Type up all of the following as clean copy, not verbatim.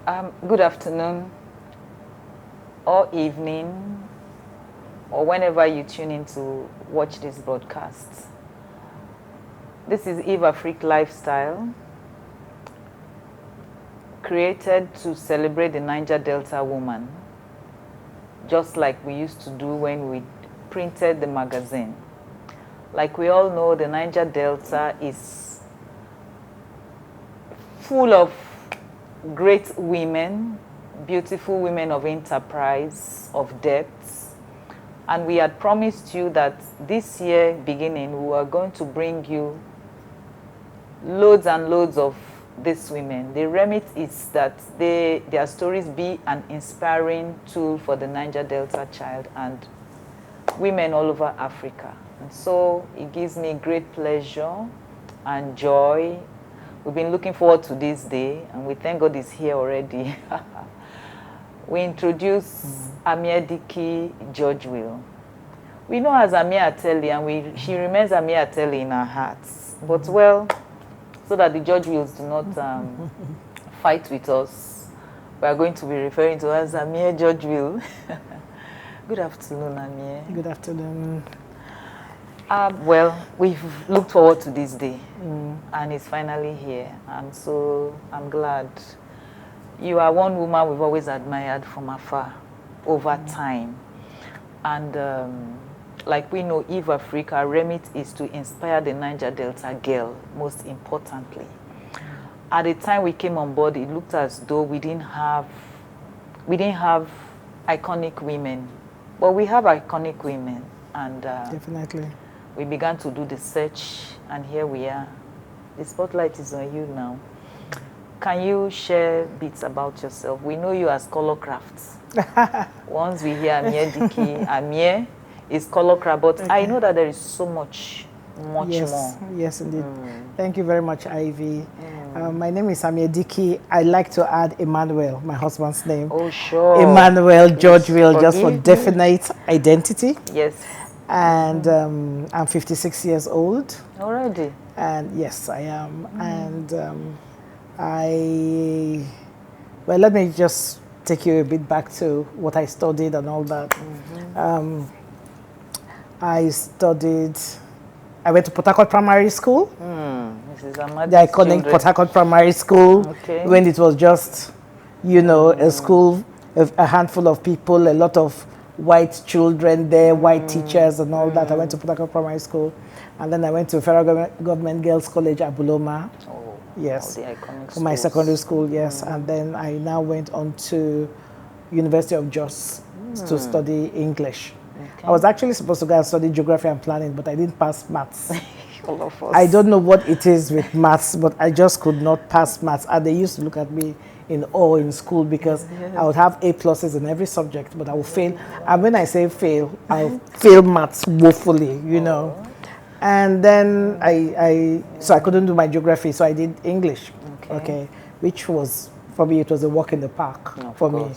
Good afternoon, or evening, or whenever you tune in to watch this broadcast. This is Eveafrique Lifestyle, created to celebrate the Niger Delta woman, just like we used to do when we printed the magazine. Like we all know, the Niger Delta is full of great women, beautiful women of enterprise, of depth. And we had promised you that this year beginning, we were going to bring you loads and loads of these women. The remit is that their stories be an inspiring tool for the Niger Delta child and women all over Africa. And so it gives me great pleasure and joy. We've been looking forward to this day, and we thank God it's here already. We introduce Amiediki Georgewill. We know as Amiateli, and she remains Amiateli in our hearts. But well, so that the Georgewills do not fight with us, we are going to be referring to her as Amie Georgewill. Good afternoon, Amie. Good afternoon. Well, we've looked forward to this day, and it's finally here. I'm glad. You are one woman we've always admired from afar over time. And like we know, Eveafrique, our remit is to inspire the Niger Delta girl, most importantly. At the time we came on board, it looked as though we didn't have iconic women. But we have iconic women. And definitely. We began to do the search, and here we are. The spotlight is on you now. Can you share bits about yourself? We know you as KRAFT. Once we hear Amiediki, Amie is KRAFT, but okay. I know that there is so much more. Yes, indeed. Thank you very much, Ivy. My name is Amiediki. I like to add Emmanuel, my husband's name. Oh, sure. Emmanuel Georgewill, just for definite identity. Yes. And I'm 56 years old. Already? And yes, I am. And well, let me just take you a bit back to what I studied and all that. I went to Port Harcourt Primary School. The iconic Port Harcourt Primary School, when it was just, you know, a school, a handful of people, a lot of white children there, white teachers and all that. I went to Port Harcourt Primary School, and then I went to Federal Government Girls College at Buloma. Yes, for my secondary school, yes. And then I now went on to University of Jos to study English. I was actually supposed to go and study geography and planning, but I didn't pass maths. All of us. I don't know what it is with maths, but I just could not pass maths. And they used to look at me in awe in school because I would have A+ in every subject, but I would fail. And when I say fail, I fail maths woefully, you know. And then so I couldn't do my geography, so I did English, which was, for me, it was a walk in the park for me.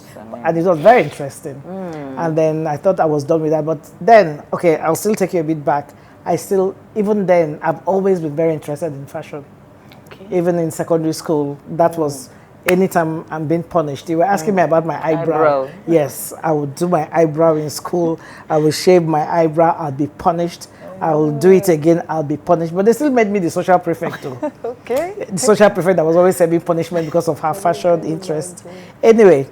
And it was very interesting. And then I thought I was done with that, but then, I'll still take you a bit back. Even then, I've always been very interested in fashion. Even in secondary school, that was, anytime I'm being punished, you were asking me about my eyebrow. Yes, I would do my eyebrow in school. I would shave my eyebrow, I'll be punished. I will do it again, I'll be punished. But they still made me the social prefect too. The social prefect that was always serving punishment because of her fashion interest. Anyway,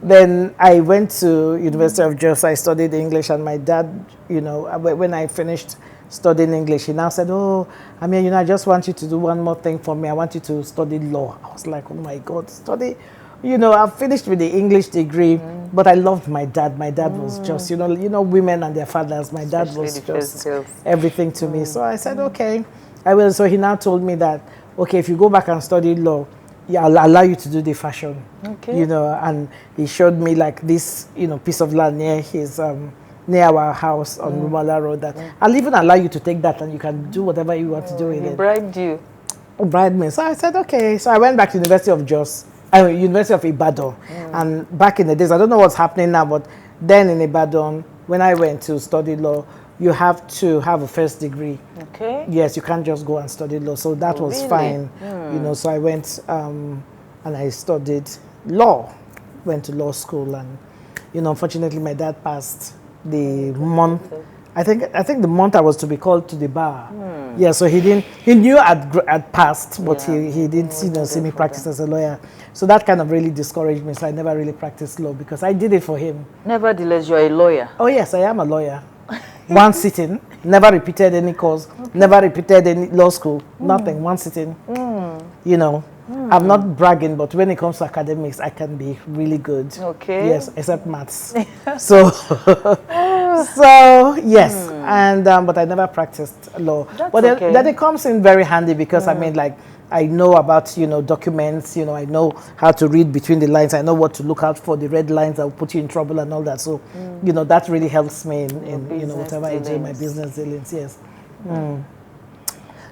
then I went to University of Jos. I studied English, and my dad, you know, when I finished studying English, he now said, I mean, you know, I just want you to do one more thing for me. I want you to study law. I was like, oh my God, study. You know, I've finished with the English degree, but I loved my dad. My dad was just, you know, women and their fathers. My dad was just everything to me. So I said, okay, I will. So he now told me that, if you go back and study law, I'll allow you to do the fashion. You know, and he showed me like this, you know, piece of land near his, near our house on Rumala Road. That I'll even allow you to take that, and you can do whatever you want to do with it. He bribed you. Bribed me. So I said, okay. So I went back to University of Jos. University of Ibadan. And back in the days, I don't know what's happening now, but then in Ibadan, when I went to study law, you have to have a first degree. Yes, you can't just go and study law. So that was fine. You know, so I went and I studied law, went to law school, and unfortunately my dad passed the month. I think the month I was to be called to the bar. Yeah, so he knew I'd passed, but he didn't see me practice as a lawyer. So that kind of really discouraged me. So I never really practiced law because I did it for him. Nevertheless, you're a lawyer. Oh yes, I am a lawyer. One sitting, never repeated any course, never repeated any law school, nothing, one sitting. I'm not bragging, but when it comes to academics, I can be really good. Okay. Yes, except maths. so yes, and but I never practiced law. That's but okay. Then it comes in very handy because I mean, like, I know about documents. I know how to read between the lines. I know what to look out for, the red lines that will put you in trouble and all that. So that really helps me in whatever I do, my business dealings. Yes.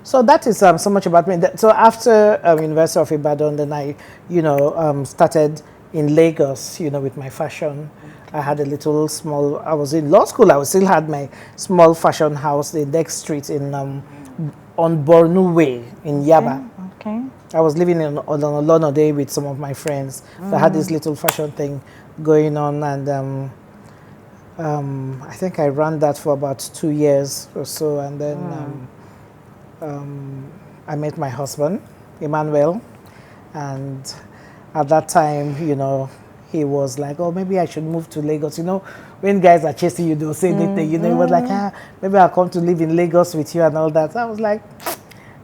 So that is so much about me. So after University of Ibadan, then I, started in Lagos, with my fashion. I had a little small, I was in law school, I still had my small fashion house, the next street on Bornu Way in Yaba. Okay. I was living on Olono Day with some of my friends. So I had this little fashion thing going on, and I think I ran that for about 2 years or so, and then I met my husband, Emmanuel, and at that time, he was like, oh, maybe I should move to Lagos. When guys are chasing you, they'll say anything. He was like, maybe I'll come to live in Lagos with you and all that. I was like,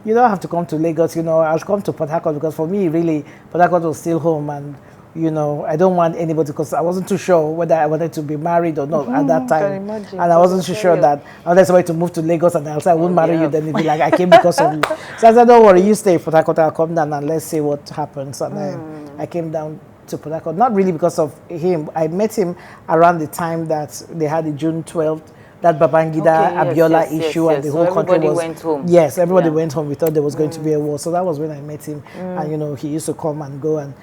you don't have to come to Lagos. I'll come to Port Harcourt, because for me, really, Port Harcourt was still home, and I don't want anybody, because I wasn't too sure whether I wanted to be married or not at that time. And I wasn't too sure that I wanted somebody to move to Lagos, and I'll say I won't marry you, then it'd be like, I came because of you. So I said, don't worry, you stay in Port Harcourt, I'll come down and let's see what happens. And then I came down to Port Harcourt, not really because of him. I met him around the time that they had the June 12th, that Babangida Abiola issue, and the whole country was... went home. Yes, everybody went home. We thought there was going to be a war. So that was when I met him. And, he used to come and go, and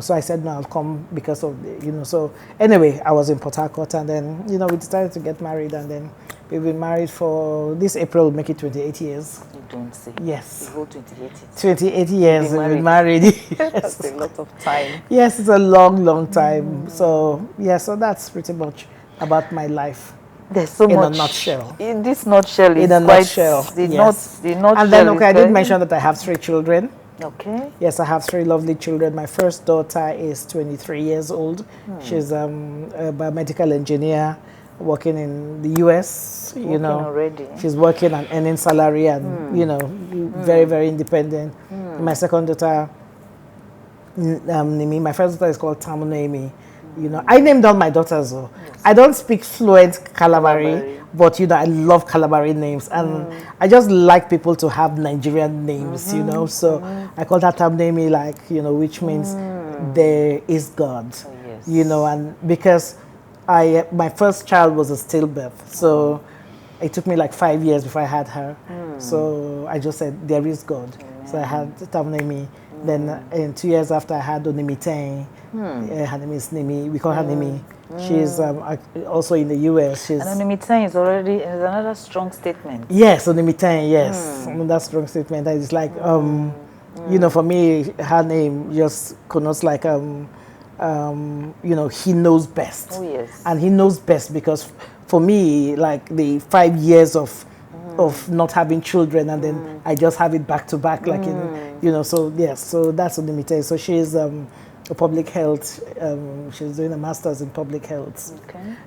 so I said, no, I'll come because of, so anyway, I was in Port Harcourt, and then, we decided to get married, and then we've been married for, this April will make it 28 years. You don't say. Yes. The whole 28 years. 28 years we've been married. Yes. That's a lot of time. Yes, it's a long, long time. So, so that's pretty much about my life. There's so much. In a nutshell. In this nutshell is in a quite... nutshell, The nutshell. And then, I did mention that I have 3 children. Okay. Yes, I have 3 lovely children. My first daughter is 23 years old. She's a biomedical engineer working in the US. Working already. She's working and earning salary, and very, very independent. My second daughter, Nimi, my first daughter is called Tamu Naimi. I named all my daughters. Yes. I don't speak fluent Kalabari, but I love Kalabari names, and I just like people to have Nigerian names, So I call her Tamnemi, like, which means there is God, yes. And because my first child was a stillbirth, so it took me like 5 years before I had her. So I just said there is God. So I had Tamnemi. Then 2 years after, I had Onimiten. Her name is Nimi. We call her Nimi. She's also in the US. And Onimiten is another strong statement. Yes, Onimiten, yes. Another strong statement. That is like, for me, her name just connotes like, he knows best. Oh, yes. And he knows best because for me, like the 5 years of not having children, and then I just have it back to back, like so yes, so that's Onimiten. So she's a public health, she's doing a master's in public health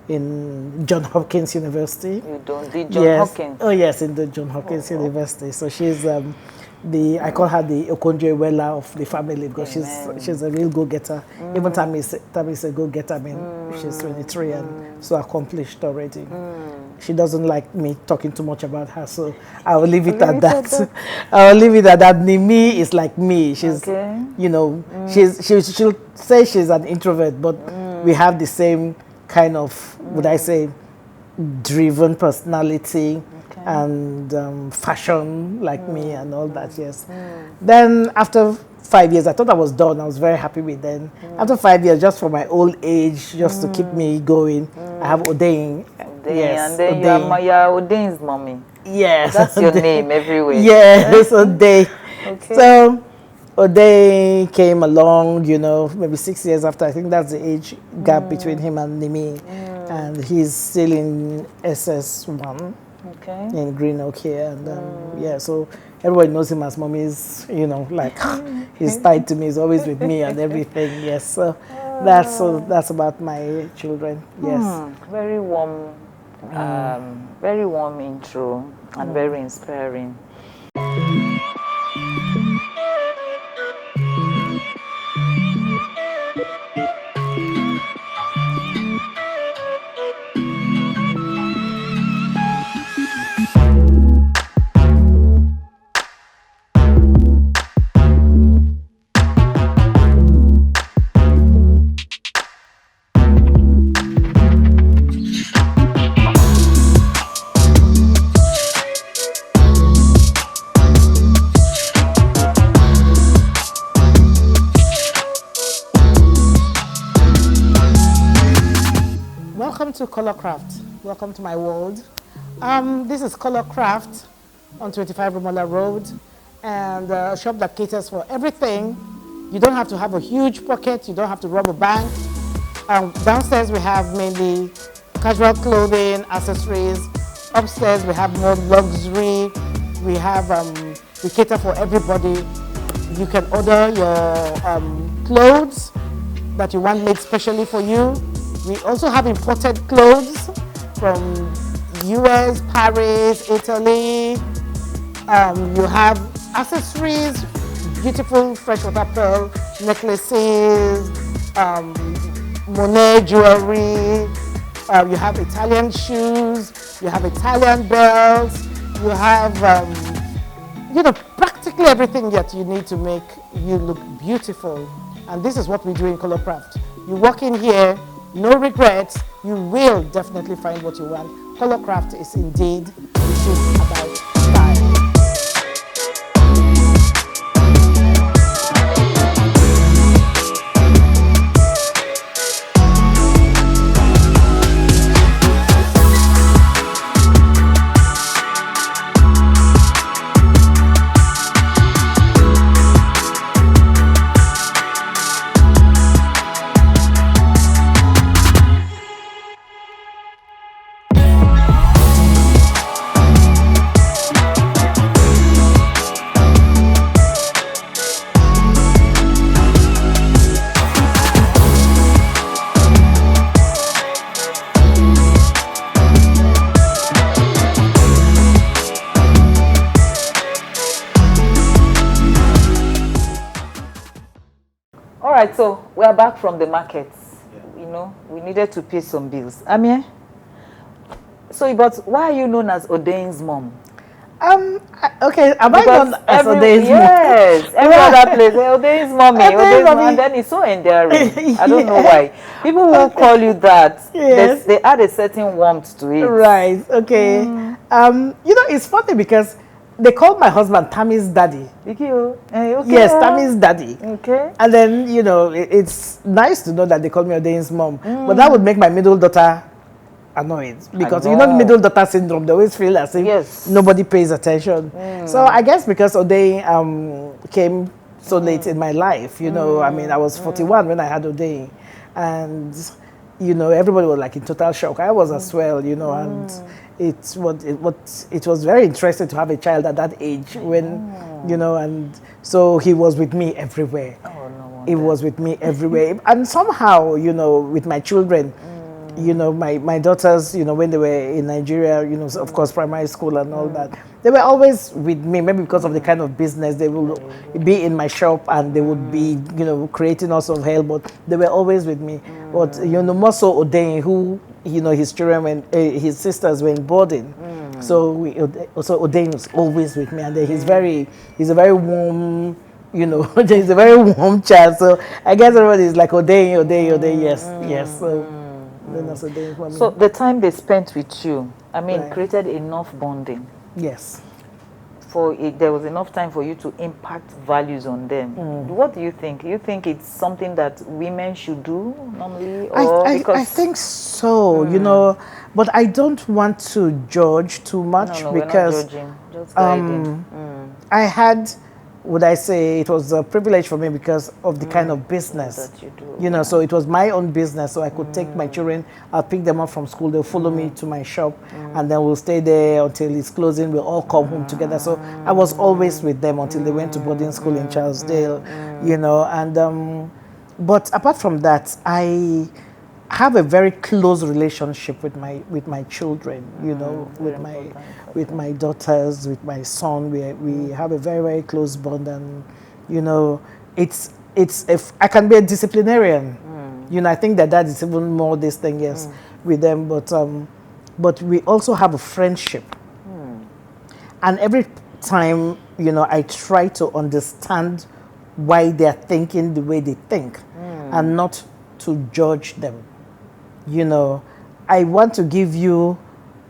in Johns Hopkins University. You don't do Johns Hopkins? Oh yes, in the Johns Hopkins University. So she's I call her the Georgewill of the family, because she's a real go-getter. Even Tammy is a go-getter. I mean, she's 23 and so accomplished already. She doesn't like me talking too much about her, so I will leave it at that. I will leave it at that. Nimi is like me. She's, she'll say she's an introvert, but we have the same kind of, would I say, driven personality and fashion like me and all that, yes. Then after 5 years, I thought I was done. I was very happy with them. After 5 years, just for my old age, just to keep me going, I have Odein. Yes, and then you're Odein's mommy. Yes. That's your name everywhere. Yes, Odein. Okay. So Ode came along, you know, maybe 6 years after. I think that's the age gap between him and Nimi. And he's still in SS1 in Green Oak here. And yeah, so everybody knows him as mommy's, you know, like he's tied to me, he's always with me and everything. Yes, so that's about my children. Yes. Very warm intro and very inspiring. Welcome to KRAFT. Welcome to my world. This is KRAFT on 25 Romola Road, and a shop that caters for everything. You don't have to have a huge pocket. You don't have to rob a bank. Downstairs we have mainly casual clothing, accessories. Upstairs we have more luxury. We have we cater for everybody. You can order your clothes that you want made specially for you. We also have imported clothes from US, Paris, Italy. You have accessories, beautiful freshwater pearl necklaces, Monet jewelry. You have Italian shoes. You have Italian belts. You have, you know, practically everything that you need to make you look beautiful. And this is what we do in KRAFT. You walk in here, no regrets, you will definitely find what you want. KRAFT is indeed the truth about style. All right, so we're back from the markets. You know, we needed to pay some bills. Amie, so but why are you known as Odene's mom? Okay, am I known as Odene's mom? Yes, every other place, Odene's mommy, Odene's mom, and then it's so endearing. I don't know why. People will call you that. Yes. They add a certain warmth to it. Right, okay. You know, it's funny because they call my husband Tammy's daddy. Okay. Yes, Tammy's daddy. Okay. And then, you know, it's nice to know that they call me Odene's mom. But that would make my middle daughter annoyed. Because, you know, the middle daughter syndrome, they always feel as if nobody pays attention. So I guess because Odene came so late in my life, you know, I mean, I was 41 when I had Odene. And, you know, everybody was like in total shock. I was as well, you know, and it was very interesting to have a child at that age when, you know, and so he was with me everywhere. Oh, no, he was with me everywhere. And somehow, you know, with my children, you know, my daughters, you know, when they were in Nigeria, you know, of course, primary school and all that, they were always with me, maybe because of the kind of business. They will be in my shop and they would be, you know, creating all sorts of hell, but they were always with me. But, you know, more so Odene, who, you know, his children, his sisters were in boarding. So Odene was always with me, and then he's a very warm, you know, he's a very warm child. So I guess everybody is like Odene, yes. So the time they spent with you, I mean, created enough bonding. Yes. There was enough time for you to impact values on them. What do you think? You think it's something that women should do normally? Or I think so, you know, but I don't want to judge too much because we're not judging, just guiding. I had would I say it was a privilege for me because of the kind of business that you do. you know. So it was my own business, so I could take my children, I'll pick them up from school, they'll follow me to my shop, and then we'll stay there until it's closing, we'll all come home together. So I was always with them until they went to boarding school in Charlesdale, you know. And but apart from that, I have a very close relationship with my children, you know, with my daughters, with my son. We have a very, very close bond, and you know, it's if I can be a disciplinarian, you know, I think that is even more this thing, yes, with them. But we also have a friendship, and every time, you know, I try to understand why they're thinking the way they think, and not to judge them. You know, I want to give you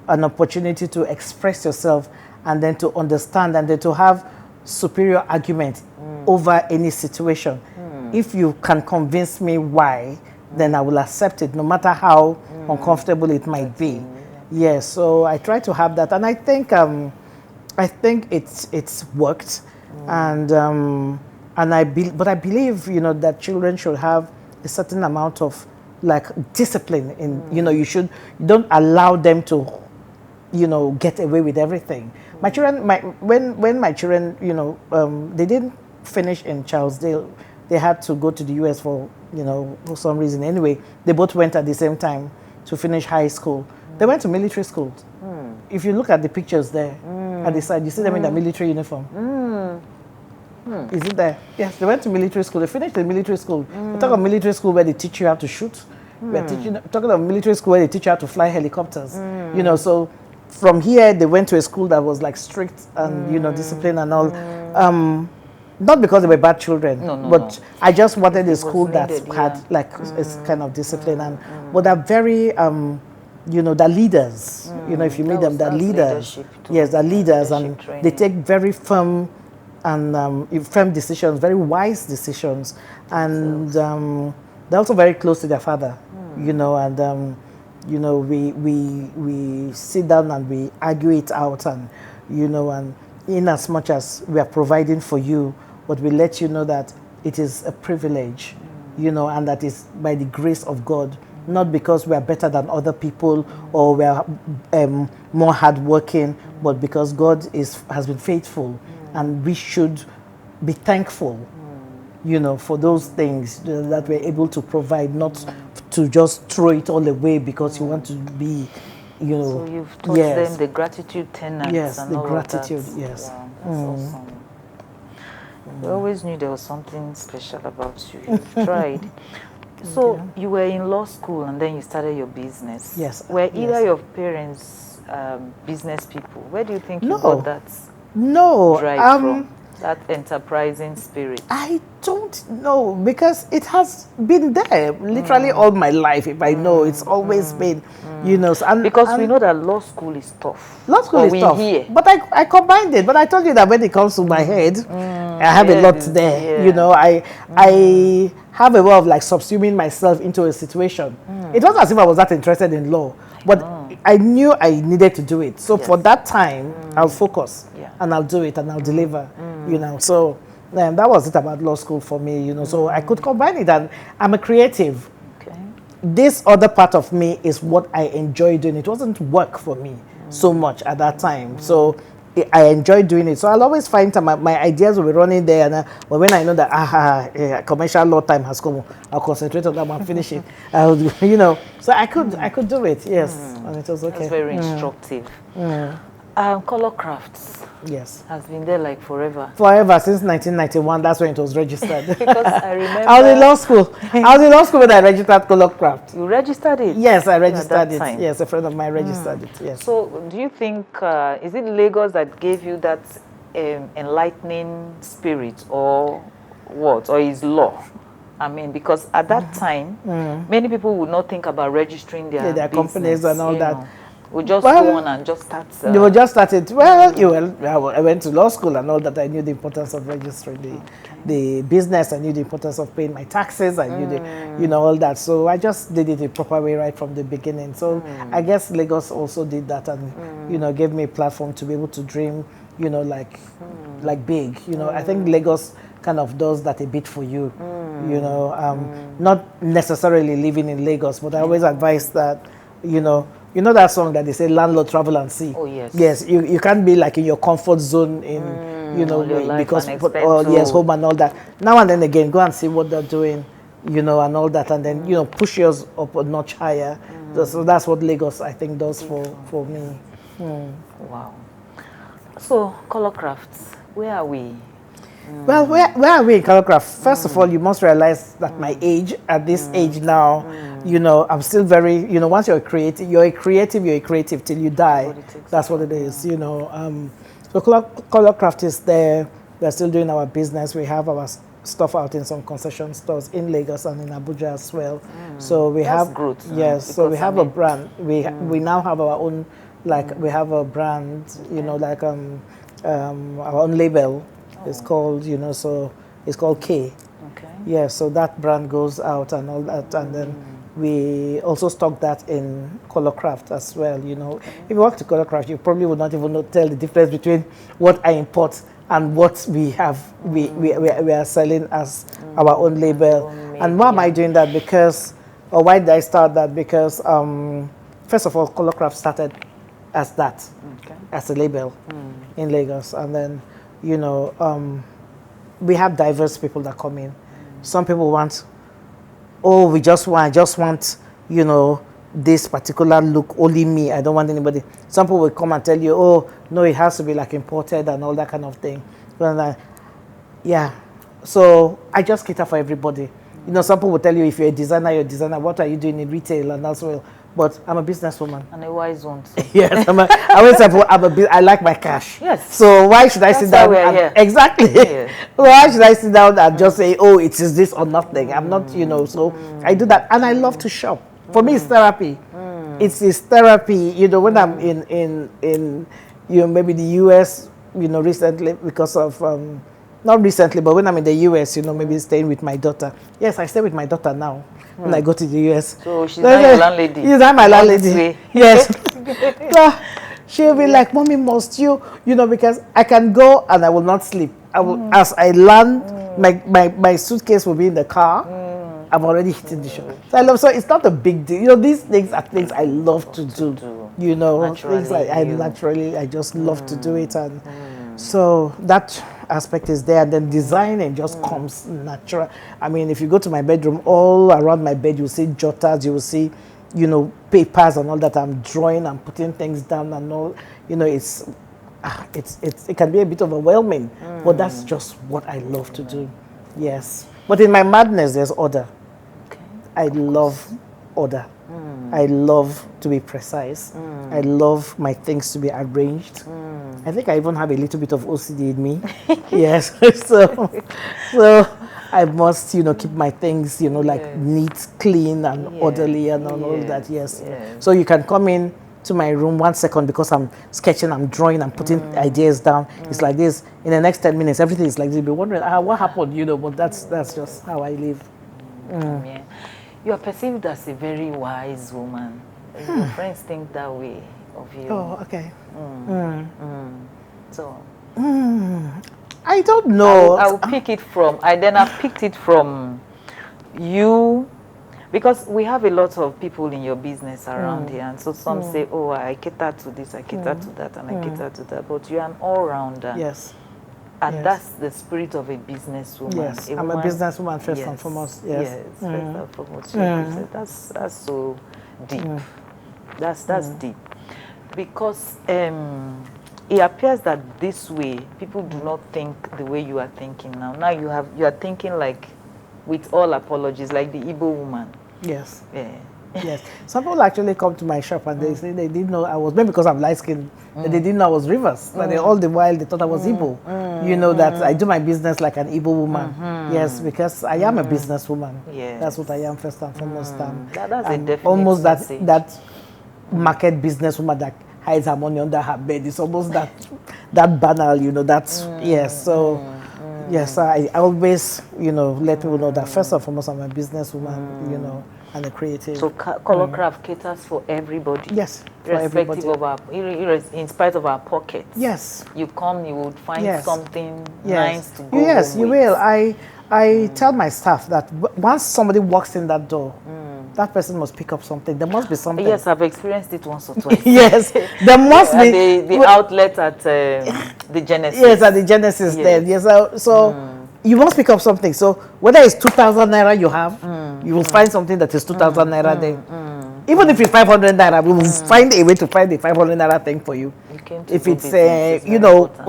an opportunity to express yourself, and then to understand, and then to have superior argument over any situation. If you can convince me why, then I will accept it, no matter how uncomfortable it might be. Yes, so I try to have that, and I think it's worked, and I believe, you know, that children should have a certain amount of like discipline in, you know, you don't allow them to, you know, get away with everything. My children, when my children, you know, they didn't finish in Charlesdale, they had to go to the US for, you know, for some reason. Anyway, they both went at the same time to finish high school. They went to military school. If you look at the pictures there at the side, you see them in their military uniform. Is it there? Yes, they went to military school. They finished the military school. We talk of military school where they teach you how to shoot. We're talking of military school where they teach you how to fly helicopters. You know, so from here they went to a school that was like strict and, you know, discipline and all. Not because they were bad children, but I just wanted a school that had like a kind of discipline, and but they're very, you know, they're leaders. You know, if you meet them, they're leaders. Yes, they're leaders, and they take very firm and firm decisions, very wise decisions, and they're also very close to their father. You know, and you know, we sit down and we argue it out, and you know, and in as much as we are providing for you, but we let you know that it is a privilege, you know, and that is by the grace of God, not because we are better than other people or we are more hardworking, but because God has been faithful, and we should be thankful, you know, for those things that we're able to provide, not to just throw it all away because you want to be, you know. So you've taught them the gratitude tenets. Yes, and the all gratitude, of that. yes. Wow, that's awesome. We always knew there was something special about you. You've tried. So you were in law school and then you started your business. Yes. Were either your parents business people? Where do you think you got that drive from? That enterprising spirit? I don't know, because it has been there literally all my life. If I know, it's always been, you know. And, because we know that law school is tough. Law school is tough. Hear. But I combined it. But I told you that when it comes to my head, I have a lot there. Yeah. You know, I have a way of like subsuming myself into a situation. It wasn't as if I was that interested in law, but I knew I needed to do it. So for that time, I'll focus and I'll do it and I'll deliver. You know, so that was it about law school for me, you know. So I could combine it, and I'm a creative. Okay. This other part of me is what I enjoy doing. It wasn't work for me so much at that time. So I enjoy doing it. So I'll always find time. My ideas will be running there, and but when I know that commercial law time has come, I'll concentrate on that one, finish it. You know, so I could do it. Yes, and it was okay. That's very instructive. KOLOR Crafts. Yes. Has been there like forever. Forever, since 1991. That's when it was registered. Because I remember. I was in law school. I was in law school when I registered KOLOR Craft. You registered it? Yes, I registered it. Time. Yes, a friend of mine registered it. Yes. So, do you think is it Lagos that gave you that enlightening spirit, or what, or is law? I mean, because at that time, many people would not think about registering their business, companies and all that. We just go on and just start. You will just start it. Well, I went to law school and all that. I knew the importance of registering the business. I knew the importance of paying my taxes. I knew you know, all that. So I just did it the proper way right from the beginning. So I guess Lagos also did that, and you know, gave me a platform to be able to dream. You know, like like big. You know, I think Lagos kind of does that a bit for you. You know, not necessarily living in Lagos, but I always advise that, you know that song that they say, landlord, travel and see. Oh, yes. Yes, you can't be like in your comfort zone in, you know, because, yes, home and all that. Now and then again, go and see what they're doing, you know, and all that, and then, you know, push yours up a notch higher. So that's what Lagos, I think, does for me. Wow. So, KRAFT, where are we? Well, where are we in KRAFT? First of all, you must realize that my age, at this age now, you know, I'm still very, you know, once you're a creative till you die. That's what it is, you know. So KRAFT is there. We're still doing our business. We have our stuff out in some concession stores in Lagos and in Abuja as well. So we have, growth, yes, so we have a brand. We now have our own, like, we have a brand, you know, like our own label. It's called, you know, so it's called K. Okay. Yeah, so that brand goes out and all that, and then we also stock that in KRAFT as well, you know. If you walk to KRAFT, you probably would not even tell the difference between what I import and what we have, we are selling as our own label. And why am I doing that? Because, or why did I start that? Because, first of all, KRAFT started as that, as a label in Lagos, and then, you know, we have diverse people that come in. Some people want, I just want, you know, this particular look, only me, I don't want anybody. Some people will come and tell you, oh, no, it has to be like imported and all that kind of thing. Yeah, so I just cater for everybody. You know, some people will tell you, if you're a designer, what are you doing in retail and as well? But I'm a businesswoman. And a wise one too. Yes, I like my cash. Yes. So why should I sit down? Exactly. Yeah. Why should I sit down and just say, oh, it is this or nothing? I'm not, you know, so I do that. And I love to shop. For me, it's therapy. It's therapy, you know, when I'm in you know, maybe the US, you know, recently because of, not recently, but when I'm in the US, you know, maybe staying with my daughter. Yes, I stay with my daughter now when I go to the US. So she's not your landlady? She's not my landlady. Yes. So she'll be like, Mommy, must you know, because I can go and I will not sleep. I will, as I land, my suitcase will be in the car. I've already hit the show. So it's not a big deal. You know, these things are things I love to do. You know, things like I just love to do it. And so that aspect is there. And then designing just comes natural. I mean, if you go to my bedroom, all around my bed, you'll see jotters, you will see, you know, papers and all that. I'm drawing and putting things down and all. You know, it can be a bit overwhelming, but that's just what I love to do. Yes. But in my madness, there's order. I love order. I love to be precise. I love my things to be arranged. I think I even have a little bit of OCD in me. Yes. So I must, you know, keep my things, you know, like neat, clean, and orderly, and all that. Yes. So you can come in to my room 1 second because I'm sketching, I'm drawing, I'm putting ideas down. It's like this. In the next 10 minutes, everything is like this. You'll be wondering, what happened, you know, but that's just how I live. Yeah. You are perceived as a very wise woman. Your friends think that way of you. Oh, okay. So I don't know. I will pick it from, I picked it from you, because we have a lot of people in your business around here, and so some say, oh, I cater to this, I cater to that, and I cater to that, but you're an all-rounder. Yes. And that's the spirit of a businesswoman. Yes, I'm a businesswoman first and foremost. Yes, first and foremost. That's so deep. That's deep, because it appears that this way people do not think the way you are thinking now. Now you are thinking like, with all apologies, like the Igbo woman. Yes. Yeah. Yes. Some people actually come to my shop and they say they didn't know I was, maybe because I'm light skinned, they didn't know I was Rivers. But all the while they thought I was Igbo. You know, that I do my business like an Igbo woman. Yes, because I am a businesswoman. Yes. That's what I am first and foremost. That's a definite almost message. that market businesswoman that hides her money under her bed. It's almost that banal, you know, that's, yes. So, Yes, I always, let people know that first and foremost, I'm a businesswoman, and a creative. So Color Craft caters for everybody. Yes, for irrespective everybody. of our, in spite of our pockets. Yes. You come, you would find something nice to go Yes, home you with. will. I tell my staff that once somebody walks in that door, that person must pick up something. There must be something. Yes, I've experienced it once or twice. Yes, there must be. The outlet at the Genesis. Yes, at the Genesis then. Yes, so you must pick up something. So whether it's 2,000 naira you have, you will find something that is 2,000 naira then. Even if it's 500 naira, we will find a way to find a 500 naira thing for you. If it's,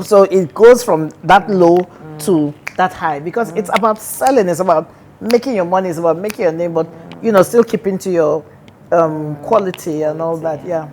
so it goes from that low to that high because it's about selling, it's about making your money, it's about making your name, but still keeping to your quality and all that. Yeah.